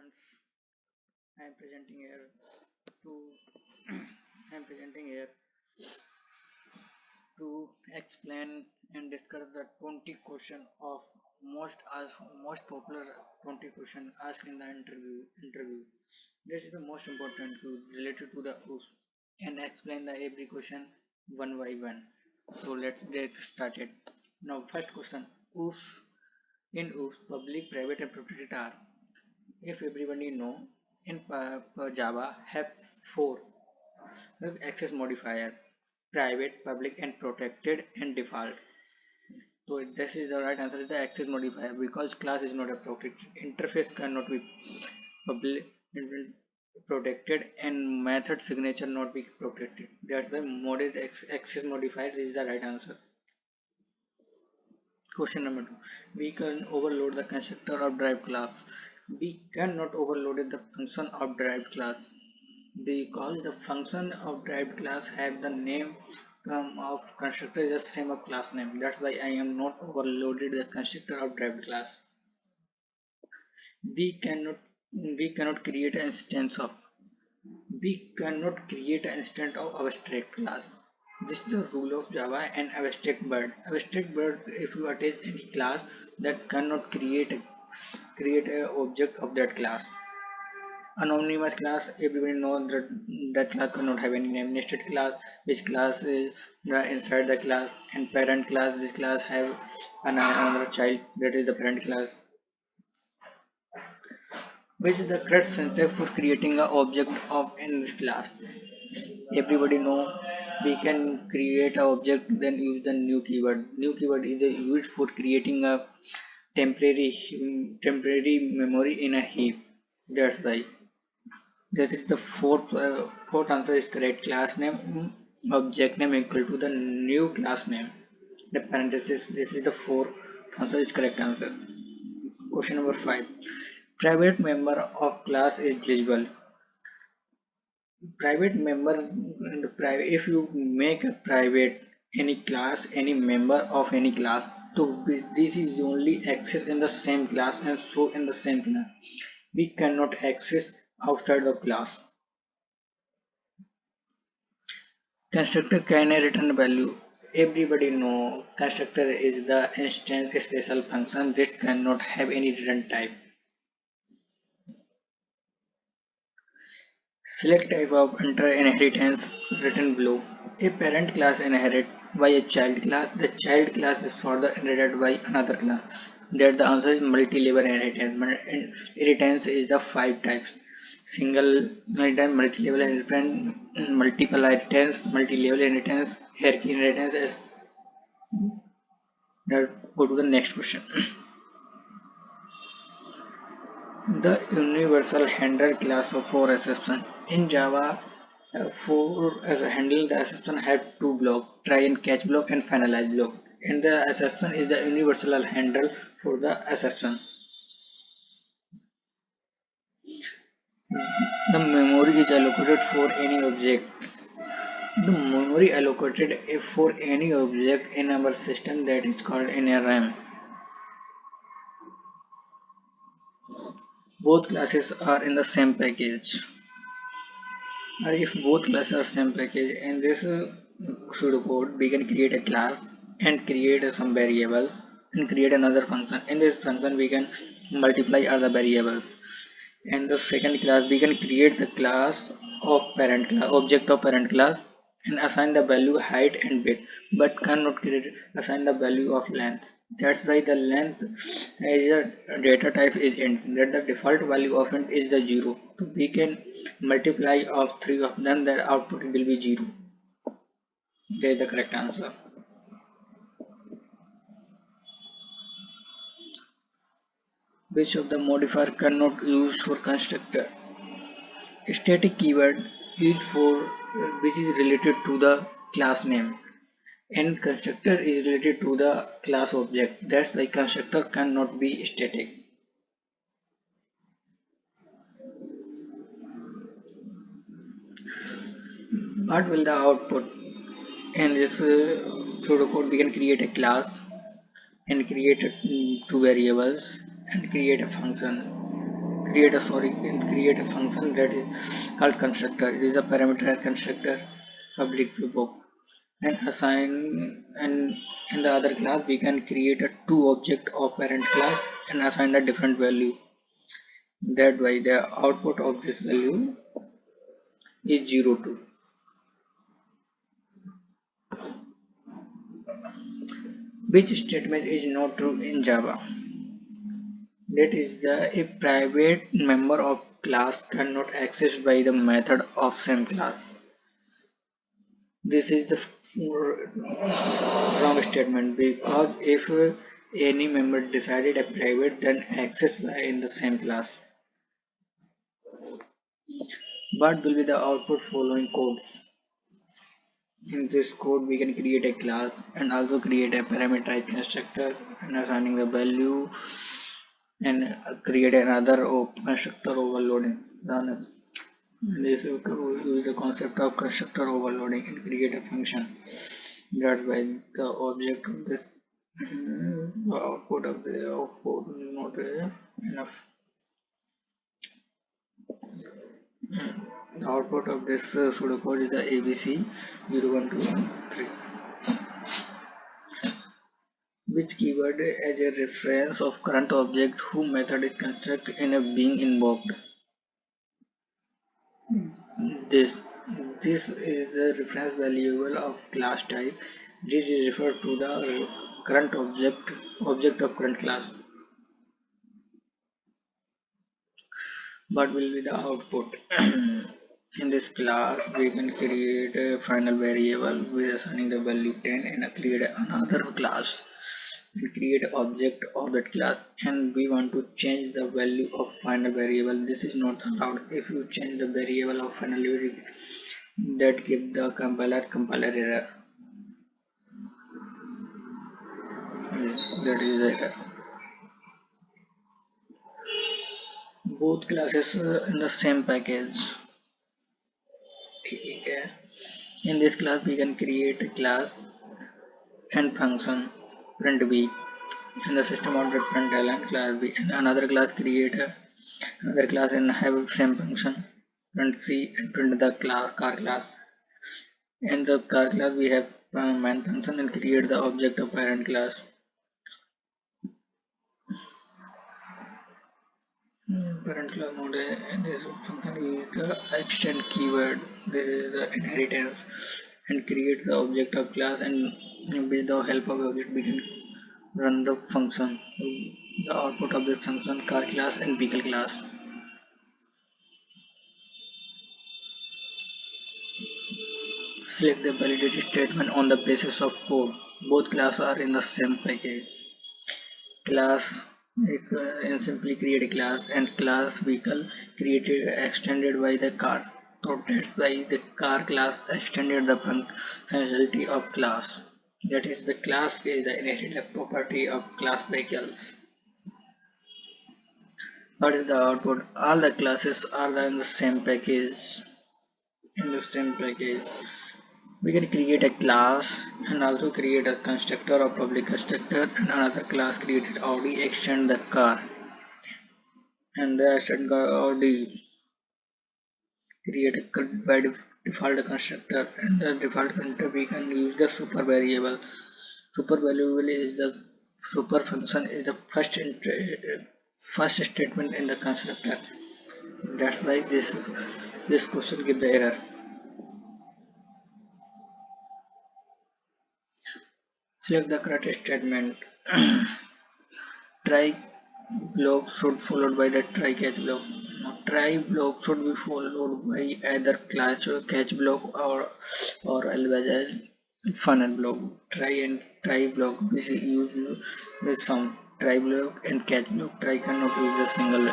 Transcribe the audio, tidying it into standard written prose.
students. I am presenting here to I am presenting here to explain and discuss the 20 question of most popular 20 question asked in the interview. This is the most important to related to the OOS and explain the every question one by one. So let's get started. Now first question, OOS in OOS public, private and protected are, if everybody know, in Java have four access modifier: private, public and protected and default. So this is the right answer is the access modifier, because class is not a protected, interface cannot be public protected, and method signature not be protected. That's why modded access modifier is the right answer. Question number 2. We can overload the constructor of derived class. We cannot overload the function of derived class because the function of derived class have the name of constructor is the same of class name. That's why I am not overloaded the constructor of derived class. We cannot we cannot create an instance of we cannot create an instance of abstract class. This is the rule of Java and abstract bird. Abstract bird, if you attach any class, that cannot create a object of that class. Anonymous class, everybody knows that that class cannot have any name. Nested class, which class is inside the class, and parent class, this class have another child, that is the parent class. Which is the correct syntax for creating an object of in this class? Everybody know we can create an object, then use the new keyword. New keyword is used for creating a temporary memory in a heap. That's why. That is the fourth answer is correct. Class name object name equal to the new class name. The parenthesis. This is the fourth answer is correct answer. Question number 5. Private member of class is eligible. Private member and private. If you make a private any class, any member of any class, so this is only access in the same class and so in the same class. We cannot access outside the class. Constructor can return value. Everybody know constructor is the instance special function that cannot have any return type. Select type of inheritance written below. A parent class inherit by a child class. The child class is further inherited by another class. That the answer is multi-level inheritance. Inheritance is the 5 types: single inheritance, multi-level inheritance, multiple inheritance, multi-level inheritance, hierarchy inheritance. Now go to the next question. The universal handler class of for exception. In Java, for as a handle, the exception have two blocks: try and catch block and finalize block. And the exception is the universal handle for the exception. The memory is allocated for any object. The memory allocated for any object in our system, that is called in a RAM. Both classes are in the same package. Or if both classes are same package, in this pseudocode we can create a class and create some variables and create another function. In this function we can multiply all the variables. In the second class we can create the class of parent class, object of parent class, and assign the value height and width, but cannot assign the value of length. That's why the length is a data type is int, that the default value of int is the 0. So we can multiply of 3 of them, that output will be 0. That is the correct answer. Which of the modifier cannot use for constructor? Static keyword is for which is related to the class name, and constructor is related to the class object. That's why constructor cannot be static. What will the output? In this pseudocode we can create a class and create two variables and create a function. create a function that is called constructor. It is a parameter constructor public to book and assign, and in the other class we can create a two object of parent class and assign a different value. That way the output of this value is 0 2. Which statement is not true in Java? That is a private member of class cannot access by the method of same class. This is the wrong statement, because if any member decided a private, then access by in the same class. What will be the output following codes? In this code we can create a class and also create a parameterized constructor and assigning the value, and create another constructor overloading. This will use the concept of constructor overloading and create a function. That's why the object of this the output of the output is not enough. The output of this pseudocode is the ABC 0123. Which keyword as a reference of current object whose method is constructed in a being invoked? This this is the reference variable of class type. This is referred to the current object of current class. What will be the output? In this class we can create a final variable with assigning the value 10 and create another class and create object of that class, and we want to change the value of final variable. This is not allowed. If you change the variable of final variable, that give the compiler error. That is error. Both classes in the same package. Okay. In this class we can create a class and function print b, and the system object print ln class b, and another class create another class and have same function print c and print the car class. In the car class we have main function and create the object of parent class. Parent class mode, and this function is the extend keyword. This is the inheritance and create the object of class, and with the help of object we can run the function. The output of the function car class and vehicle class. Select the validity statement on the basis of code. Both classes are in the same package. Class and simply create a class, and class vehicle created extended by the car. So that's why the car class extended the functionality of class. That is, the class is the inherited property of class vehicles. What is the output? All the classes are in the same package. In the same package, we can create a class and also create a constructor or public constructor, and another class created Audi extend the car, and the extend Audi create a by default constructor, and the default constructor we can use the super variable. Super variable is the super function is the first statement in the constructor. That's why this question give the error. Select the correct statement. Try block should followed by the try catch block. Now, try block should be followed by either catch block or otherwise funnel block. Try block is used with some try block and catch block. Try cannot use a single